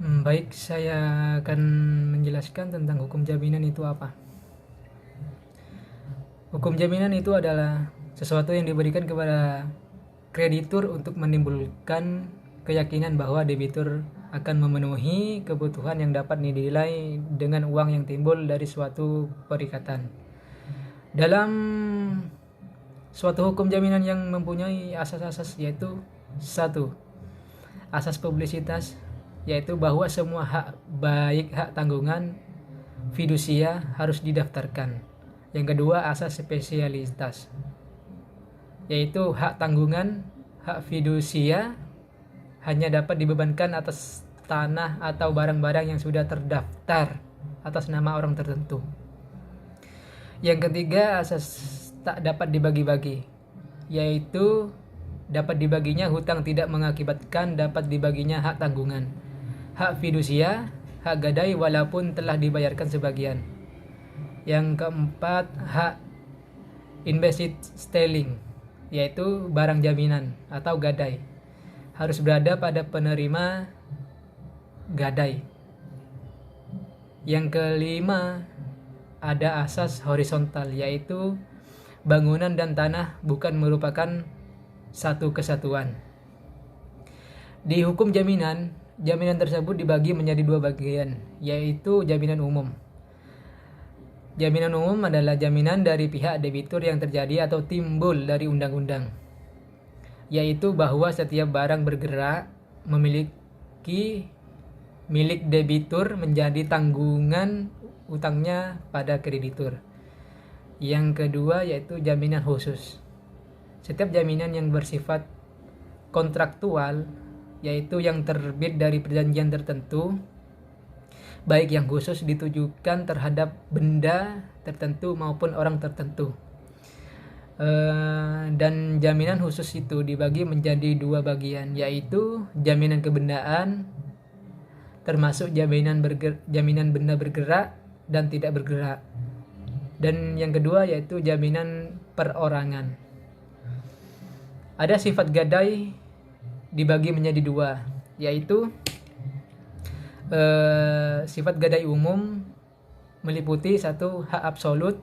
Baik, saya akan menjelaskan tentang hukum jaminan itu apa. Hukum jaminan itu adalah sesuatu yang diberikan kepada kreditur untuk menimbulkan keyakinan bahwa debitur akan memenuhi kebutuhan yang dapat dinilai dengan uang yang timbul dari suatu perikatan. Dalam suatu hukum jaminan yang mempunyai asas-asas, yaitu satu, asas publisitas, yaitu bahwa semua hak, baik hak tanggungan fidusia, harus didaftarkan. Yang kedua, asas spesialitas, yaitu hak tanggungan hak fidusia hanya dapat dibebankan atas tanah atau barang-barang yang sudah terdaftar atas nama orang tertentu. Yang ketiga, asas tak dapat dibagi-bagi, yaitu dapat dibaginya hutang tidak mengakibatkan dapat dibaginya hak tanggungan, hak fidusia, hak gadai walaupun telah dibayarkan sebagian. Yang keempat, hak invested sterling, yaitu barang jaminan atau gadai, harus berada pada penerima gadai. Yang kelima, ada asas horizontal, yaitu bangunan dan tanah bukan merupakan satu kesatuan. Di hukum jaminan, jaminan tersebut dibagi menjadi dua bagian, yaitu jaminan umum. Jaminan umum adalah jaminan dari pihak debitur yang terjadi atau timbul dari undang-undang, yaitu bahwa setiap barang bergerak memiliki milik debitur menjadi tanggungan utangnya pada kreditur. Yang kedua yaitu jaminan khusus. Setiap jaminan yang bersifat kontraktual, yaitu yang terbit dari perjanjian tertentu, baik yang khusus ditujukan terhadap benda tertentu maupun orang tertentu. Dan jaminan khusus itu dibagi menjadi dua bagian, yaitu jaminan kebendaan, termasuk jaminan benda bergerak dan tidak bergerak. Dan yang kedua yaitu jaminan perorangan. Ada sifat gadai dibagi menjadi dua, yaitu sifat gadai umum meliputi satu, hak absolut,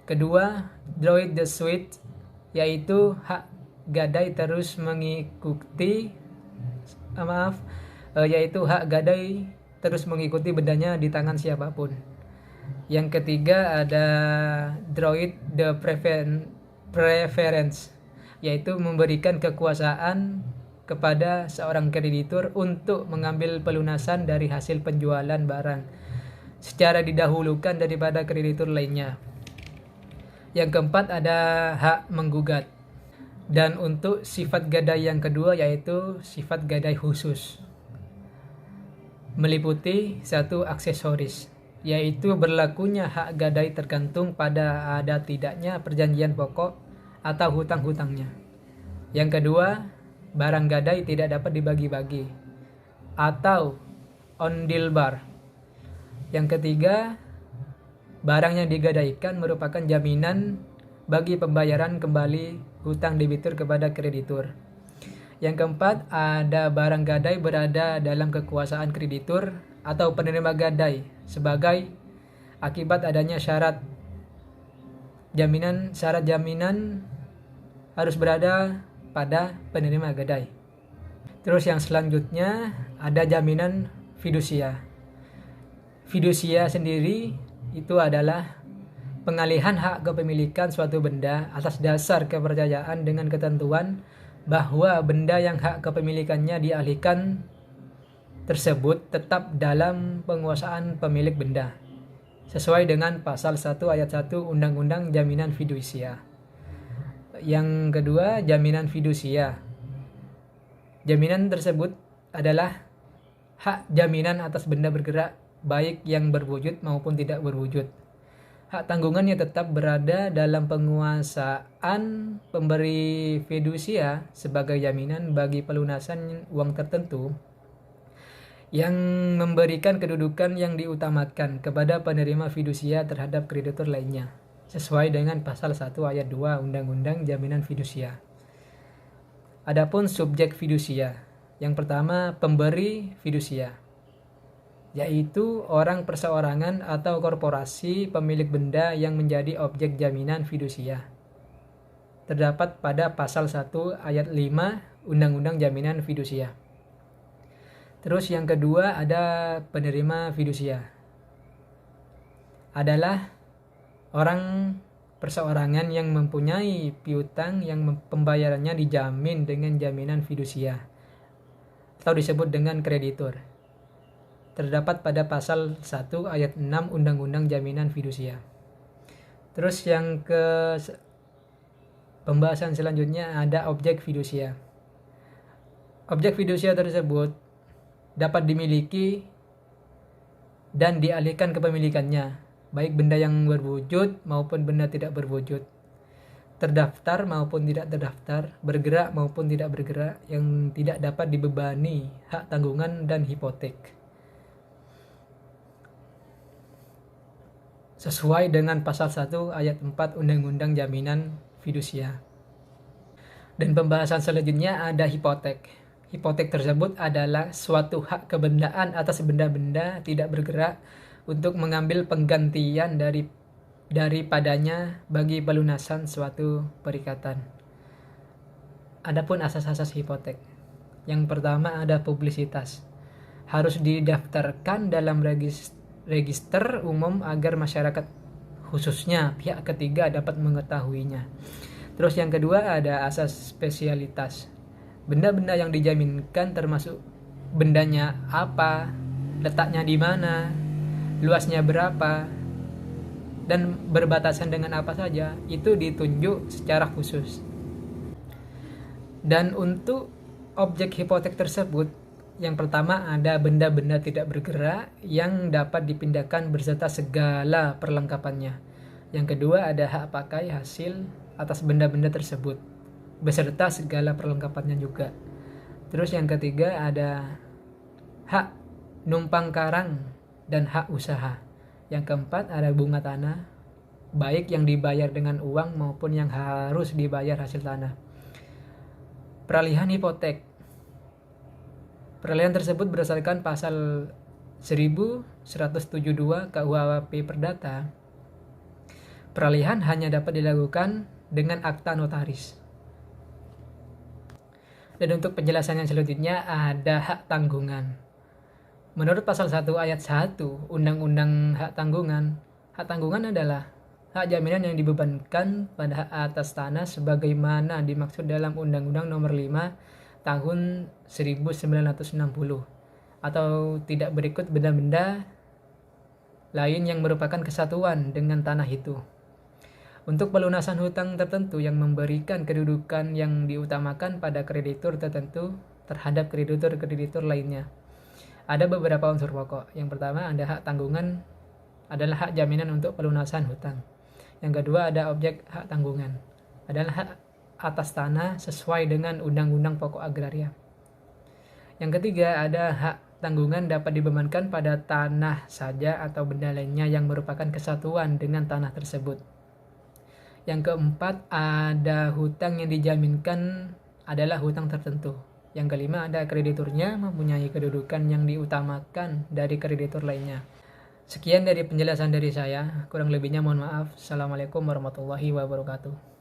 kedua, droit de suite, yaitu hak gadai terus mengikuti yaitu hak gadai terus mengikuti bendanya di tangan siapapun. Yang ketiga ada droit de preference, yaitu memberikan kekuasaan kepada seorang kreditur untuk mengambil pelunasan dari hasil penjualan barang secara didahulukan daripada kreditur lainnya. Yang keempat ada hak menggugat. Dan untuk sifat gadai yang kedua yaitu sifat gadai khusus, meliputi satu, aksesoris, yaitu berlakunya hak gadai tergantung pada ada tidaknya perjanjian pokok atau hutang-hutangnya. Yang kedua, barang gadai tidak dapat dibagi-bagi atau on deal bar. Yang ketiga, barang yang digadaikan merupakan jaminan bagi pembayaran kembali hutang debitur kepada kreditur. Yang keempat, ada barang gadai berada dalam kekuasaan kreditur atau penerima gadai sebagai akibat adanya syarat jaminan harus berada pada penerima gadai. Terus yang selanjutnya ada jaminan fidusia. Fidusia sendiri itu adalah pengalihan hak kepemilikan suatu benda atas dasar kepercayaan dengan ketentuan bahwa benda yang hak kepemilikannya dialihkan tersebut tetap dalam penguasaan pemilik benda sesuai dengan pasal 1 ayat 1 Undang-Undang Jaminan Fidusia. Yang kedua, jaminan fidusia. Jaminan tersebut adalah hak jaminan atas benda bergerak baik yang berwujud maupun tidak berwujud. Hak tanggungannya tetap berada dalam penguasaan pemberi fidusia sebagai jaminan bagi pelunasan uang tertentu yang memberikan kedudukan yang diutamakan kepada penerima fidusia terhadap kreditur lainnya sesuai dengan pasal 1 ayat 2 Undang-Undang Jaminan Fidusia. Adapun subjek fidusia. Yang pertama, pemberi fidusia. yaitu orang perseorangan atau korporasi pemilik benda yang menjadi objek jaminan fidusia. Terdapat pada pasal 1 ayat 5 Undang-Undang Jaminan Fidusia. Terus yang kedua ada penerima fidusia. Adalah orang perseorangan yang mempunyai piutang yang pembayarannya dijamin dengan jaminan fidusia atau disebut dengan kreditur. Terdapat pada pasal 1 ayat 6 Undang-Undang Jaminan Fidusia. Terus yang ke pembahasan selanjutnya ada objek fidusia. Objek fidusia tersebut dapat dimiliki dan dialihkan kepemilikannya, baik benda yang berwujud maupun benda tidak berwujud, terdaftar maupun tidak terdaftar, bergerak maupun tidak bergerak, yang tidak dapat dibebani hak tanggungan dan hipotek. Sesuai dengan pasal 1 ayat 4 Undang-Undang Jaminan Fidusia. Dan pembahasan selanjutnya ada hipotek. Hipotek tersebut adalah suatu hak kebendaan atas benda-benda tidak bergerak untuk mengambil penggantian daripadanya bagi pelunasan suatu perikatan. Adapun asas-asas hipotek. Yang pertama ada publisitas. Harus didaftarkan dalam register umum agar masyarakat khususnya pihak ketiga dapat mengetahuinya. Terus yang kedua ada asas spesialitas. Benda-benda yang dijaminkan termasuk bendanya apa, letaknya di mana, luasnya berapa, dan berbatasan dengan apa saja, itu ditunjuk secara khusus. Dan untuk objek hipotek tersebut, yang pertama ada benda-benda tidak bergerak yang dapat dipindahkan beserta segala perlengkapannya. Yang kedua ada hak pakai hasil atas benda-benda tersebut beserta segala perlengkapannya juga. Terus yang ketiga ada hak numpang karang dan hak usaha. Yang keempat ada bunga tanah, baik yang dibayar dengan uang maupun yang harus dibayar hasil tanah. Peralihan hipotek. Peralihan tersebut berdasarkan pasal 1172 KUHP Perdata. Peralihan hanya dapat dilakukan dengan akta notaris. Dan untuk penjelasan yang selanjutnya ada hak tanggungan. Menurut pasal 1 ayat 1 Undang-Undang Hak Tanggungan adalah hak jaminan yang dibebankan pada hak atas tanah sebagaimana dimaksud dalam Undang-Undang Nomor 5 Tahun 1960 atau tidak berikut benda-benda lain yang merupakan kesatuan dengan tanah itu. Untuk pelunasan hutang tertentu yang memberikan kedudukan yang diutamakan pada kreditur tertentu terhadap kreditur-kreditur lainnya. Ada beberapa unsur pokok. Yang pertama ada hak tanggungan adalah hak jaminan untuk pelunasan hutang. Yang kedua ada objek hak tanggungan adalah hak atas tanah sesuai dengan Undang-Undang Pokok Agraria. Yang ketiga ada hak tanggungan dapat dibebankan pada tanah saja atau benda lainnya yang merupakan kesatuan dengan tanah tersebut. Yang keempat ada hutang yang dijaminkan adalah hutang tertentu. Yang kelima ada krediturnya mempunyai kedudukan yang diutamakan dari kreditur lainnya. Sekian dari penjelasan dari saya, kurang lebihnya mohon maaf. Assalamualaikum warahmatullahi wabarakatuh.